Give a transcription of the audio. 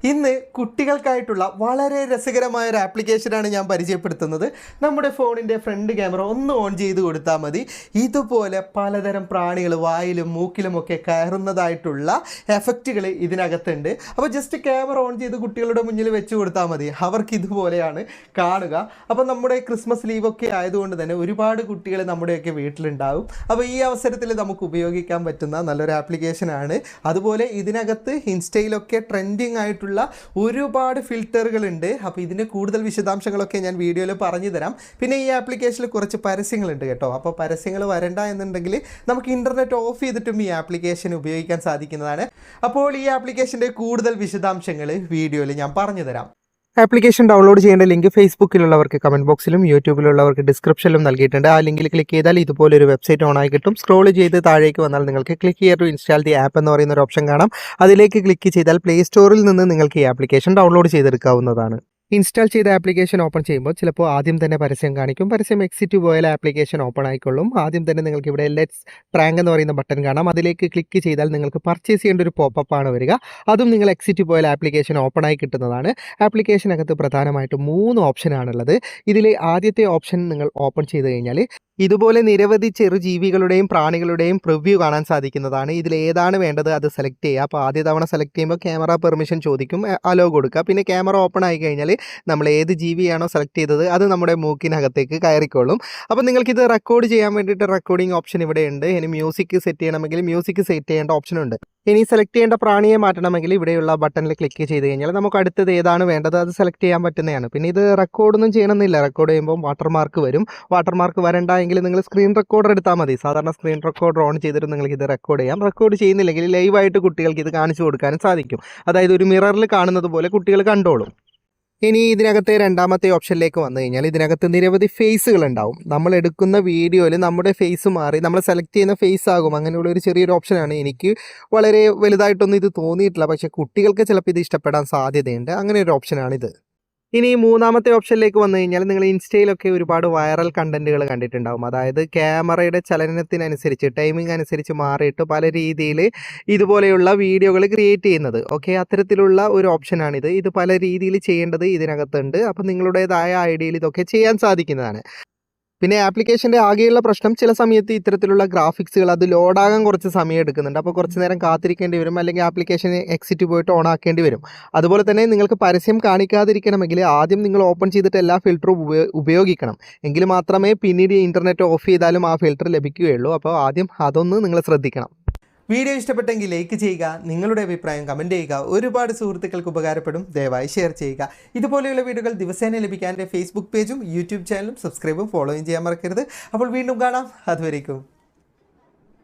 ഇന്ന് കുട്ടികൾക്കായിട്ടുള്ള വളരെ രസകരമായ ഒരു ആപ്ലിക്കേഷനാണ് ഞാൻ പരിചയപ്പെടുത്തുന്നത്. നമ്മുടെ ഫോണിൻ്റെ ഫ്രണ്ട് ക്യാമറ ഒന്ന് ഓൺ ചെയ്ത് കൊടുത്താൽ മതി. ഇതുപോലെ പലതരം പ്രാണികൾ വായിലും മൂക്കിലുമൊക്കെ കയറുന്നതായിട്ടുള്ള എഫക്റ്റുകൾ ഇതിനകത്തുണ്ട്. അപ്പോൾ ജസ്റ്റ് ക്യാമറ ഓൺ ചെയ്ത് കുട്ടികളുടെ മുന്നിൽ വെച്ച് കൊടുത്താൽ മതി, അവർക്ക് ഇതുപോലെയാണ് കാണുക. അപ്പോൾ നമ്മുടെ ക്രിസ്മസ് ലീവൊക്കെ ആയതുകൊണ്ട് തന്നെ ഒരുപാട് കുട്ടികൾ നമ്മുടെയൊക്കെ വീട്ടിലുണ്ടാവും. അപ്പോൾ ഈ അവസരത്തിൽ നമുക്ക് ഉപയോഗിക്കാൻ പറ്റുന്ന നല്ലൊരു ആപ്ലിക്കേഷനാണ്. അതുപോലെ ഇതിനകത്ത് ഇൻസ്റ്റയിലൊക്കെ ട്രെൻഡിങ് ആയിട്ടുള്ള ഒരുപാട് ഫിൽറ്ററുകളുണ്ട്. അപ്പോൾ ഇതിൻ്റെ കൂടുതൽ വിശദാംശങ്ങളൊക്കെ ഞാൻ വീഡിയോയിൽ പറഞ്ഞു തരാം. പിന്നെ ഈ ആപ്ലിക്കേഷനിൽ കുറച്ച് പരസ്യങ്ങളുണ്ട് കേട്ടോ. അപ്പോൾ പരസ്യങ്ങൾ വരണ്ട എന്നുണ്ടെങ്കിൽ നമുക്ക് ഇൻ്റർനെറ്റ് ഓഫ് ചെയ്തിട്ടും ഈ ആപ്ലിക്കേഷൻ ഉപയോഗിക്കാൻ സാധിക്കുന്നതാണ്. അപ്പോൾ ഈ ആപ്ലിക്കേഷൻ്റെ കൂടുതൽ വിശദാംശങ്ങൾ വീഡിയോയിൽ ഞാൻ പറഞ്ഞു തരാം. ആപ്ലിക്കേഷൻ ഡൗൺലോഡ് ചെയ്യേണ്ട ലിങ്ക് ഫേസ്ബുക്കിലുള്ളവർക്ക് കമൻറ്റ് ബോക്സിലും യൂട്യൂബിലുള്ളവർക്ക് ഡിസ്ക്രിപ്ഷനിലും നൽകിയിട്ടുണ്ട്. ആ ലിങ്കിൽ ക്ലിക്ക് ചെയ്താൽ ഇതുപോലൊരു വെബ്സൈറ്റ് ഓൺ ആയി കിട്ടും. സ്ക്രോൾ ചെയ്ത് താഴേക്ക് വന്നാൽ നിങ്ങൾക്ക് click here to install the app എന്ന് പറയുന്ന ഒരു ഓപ്ഷൻ കാണാം. അതിലേക്ക് ക്ലിക്ക് ചെയ്താൽ പ്ലേ സ്റ്റോറിൽ നിന്ന് നിങ്ങൾക്ക് ഈ ആപ്ലിക്കേഷൻ ഡൗൺലോഡ് ചെയ്തെടുക്കാവുന്നതാണ്. ഇൻസ്റ്റാൾ ചെയ്ത ആപ്ലിക്കേഷൻ ഓപ്പൺ ചെയ്യുമ്പോൾ ചിലപ്പോൾ ആദ്യം തന്നെ പരസ്യം കാണിക്കും. പരസ്യം എക്സിറ്റ് പോയാൽ ആപ്ലിക്കേഷൻ ഓപ്പൺ ആയിക്കൊള്ളും. ആദ്യം തന്നെ നിങ്ങൾക്ക് ഇവിടെ ലെറ്റ്സ് പ്രാങ്ക് എന്ന് പറയുന്ന ബട്ടൺ കാണാം. അതിലേക്ക് ക്ലിക്ക് ചെയ്താൽ നിങ്ങൾക്ക് പർച്ചേസ് ചെയ്യേണ്ട ഒരു പോപ്പപ്പ് ആണ് വരിക. അതും നിങ്ങൾ എക്സിറ്റ് പോയാൽ ആപ്ലിക്കേഷൻ ഓപ്പൺ ആയി കിട്ടുന്നതാണ്. ആപ്ലിക്കേഷനകത്ത് പ്രധാനമായിട്ടും 3 ഓപ്ഷനാണുള്ളത്. ഇതിൽ ആദ്യത്തെ ഓപ്ഷൻ നിങ്ങൾ ഓപ്പൺ ചെയ്ത് കഴിഞ്ഞാൽ ഇതുപോലെ നിരവധി ചെറുജീവികളുടെയും പ്രാണികളുടെയും പ്രിവ്യൂ കാണാൻ സാധിക്കുന്നതാണ്. ഇതിൽ ഏതാണ് വേണ്ടത് അത് സെലക്ട് ചെയ്യുക. അപ്പോൾ ആദ്യ തവണ സെലക്ട് ചെയ്യുമ്പോൾ ക്യാമറ പെർമിഷൻ ചോദിക്കും, അലോ കൊടുക്കുക. പിന്നെ ക്യാമറ ഓപ്പൺ ആയി കഴിഞ്ഞാൽ നമ്മൾ ഏത് ജീവിയാണോ സെലക്ട് ചെയ്തത് അത് നമ്മുടെ മൂക്കിനകത്തേക്ക് കയറിക്കോളും. അപ്പോൾ നിങ്ങൾക്കിത് റെക്കോർഡ് ചെയ്യാൻ വേണ്ടിയിട്ട് റെക്കോർഡിംഗ് ഓപ്ഷൻ ഇവിടെ ഉണ്ട്. ഇനി മ്യൂസിക് സെറ്റ് ചെയ്യണമെങ്കിൽ മ്യൂസിക് സെറ്റ് ചെയ്യേണ്ട ഓപ്ഷനുണ്ട്. ഇനി സെലക്ട് ചെയ്യേണ്ട പ്രാണിയെ മാറ്റണമെങ്കിൽ ഇവിടെയുള്ള ബട്ടണിൽ ക്ലിക്ക് ചെയ്ത് കഴിഞ്ഞാൽ നമുക്ക് അടുത്തത് ഏതാണ് വേണ്ടത് അത് സെലക്ട് ചെയ്യാൻ പറ്റുന്നതാണ്. പിന്നെ ഇത് റെക്കോർഡൊന്നും ചെയ്യണമെന്നില്ല. റെക്കോർഡ് ചെയ്യുമ്പോൾ വാട്ടർമാർക്ക് വരും. വാട്ടർമാർക്ക് വരണ്ട എങ്കിൽ നിങ്ങൾ സ്ക്രീൻ റെക്കോർഡർ എടുത്താൽ മതി. സാധാരണ സ്ക്രീൻ റെക്കോർഡർ ഓൺ ചെയ്തിട്ട് നിങ്ങൾക്ക് ഇത് റെക്കോർഡ് ചെയ്യാം. റെക്കോർഡ് ചെയ്യുന്നില്ലെങ്കിൽ ലൈവായിട്ട് കുട്ടികൾക്ക് ഇത് കാണിച്ചു കൊടുക്കാനും സാധിക്കും. അതായത് ഒരു മിററിൽ കാണുന്നത് പോലെ കുട്ടികൾ കണ്ടോളും. ഇനി ഇതിനകത്തെ രണ്ടാമത്തെ ഓപ്ഷനിലേക്ക് വന്നു കഴിഞ്ഞാൽ ഇതിനകത്ത് നിരവധി ഫേസുകൾ ഉണ്ടാവും. നമ്മൾ എടുക്കുന്ന വീഡിയോയിൽ നമ്മുടെ ഫേസ് മാറി നമ്മൾ സെലക്ട് ചെയ്യുന്ന ഫേസ് ആകും. അങ്ങനെയുള്ള ഒരു ചെറിയൊരു ഓപ്ഷനാണ്. എനിക്ക് വളരെ വലുതായിട്ടൊന്നും ഇത് തോന്നിയിട്ടില്ല, പക്ഷേ കുട്ടികൾക്ക് ചിലപ്പോൾ ഇത് ഇഷ്ടപ്പെടാൻ സാധ്യതയുണ്ട്. അങ്ങനെ ഒരു ഓപ്ഷനാണിത്. ഇനി മൂന്നാമത്തെ ഓപ്ഷനിലേക്ക് വന്നു കഴിഞ്ഞാൽ നിങ്ങൾ ഇൻസ്റ്റയിലൊക്കെ ഒരുപാട് വൈറൽ കണ്ടന്റുകൾ കണ്ടിട്ടുണ്ടാവും. അതായത് ക്യാമറയുടെ ചലനത്തിനനുസരിച്ച് ടൈമിംഗ് അനുസരിച്ച് മാറിയിട്ട് പല രീതിയിൽ ഇതുപോലെയുള്ള വീഡിയോകൾ ക്രിയേറ്റ് ചെയ്യുന്നത്. ഓക്കെ, അത്തരത്തിലുള്ള ഒരു ഓപ്ഷനാണിത്. ഇത് പല രീതിയിൽ ചെയ്യേണ്ടത് ഇതിനകത്തുണ്ട്. അപ്പോൾ നിങ്ങളുടേതായ ഐഡിയയിൽ ഇതൊക്കെ ചെയ്യാൻ സാധിക്കുന്നതാണ്. പിന്നെ ആപ്ലിക്കേഷൻ്റെ ആകെയുള്ള പ്രശ്നം ചില സമയത്ത് ഇത്തരത്തിലുള്ള ഗ്രാഫിക്സുകൾ അത് ലോഡാകാൻ കുറച്ച് സമയം എടുക്കുന്നുണ്ട്. അപ്പോൾ കുറച്ച് നേരം കാത്തിരിക്കേണ്ടി വരും, അല്ലെങ്കിൽ ആപ്ലിക്കേഷൻ എക്സിറ്റ് പോയിട്ട് ഓൺ ആക്കേണ്ടി വരും. അതുപോലെ തന്നെ നിങ്ങൾക്ക് പരസ്യം കാണിക്കാതിരിക്കണമെങ്കിൽ ആദ്യം നിങ്ങൾ ഓപ്പൺ ചെയ്തിട്ട് എല്ലാ ഫിൽറ്ററും ഉപയോഗിക്കണം. എങ്കിൽ മാത്രമേ പിന്നീട് ഇൻ്റർനെറ്റ് ഓഫ് ചെയ്താലും ആ ഫിൽറ്റർ ലഭിക്കുകയുള്ളൂ. അപ്പോൾ ആദ്യം അതൊന്ന് നിങ്ങൾ ശ്രദ്ധിക്കണം. വീഡിയോ ഇഷ്ടപ്പെട്ടെങ്കിൽ ലൈക്ക് ചെയ്യുക, നിങ്ങളുടെ അഭിപ്രായം കമൻറ്റ് ചെയ്യുക. ഒരുപാട് സുഹൃത്തുക്കൾക്ക് ഉപകാരപ്പെടും. ദയവായി ഷെയർ ചെയ്യുക. ഇതുപോലെയുള്ള വീഡിയോകൾ ദിവസേന ലഭിക്കാൻ എൻ്റെ ഫേസ്ബുക്ക് പേജും യൂട്യൂബ് ചാനലും സബ്സ്ക്രൈബും ഫോളോയും ചെയ്യാൻ മറക്കരുത്. അപ്പോൾ വീണ്ടും കാണാം. അതുവരേക്കും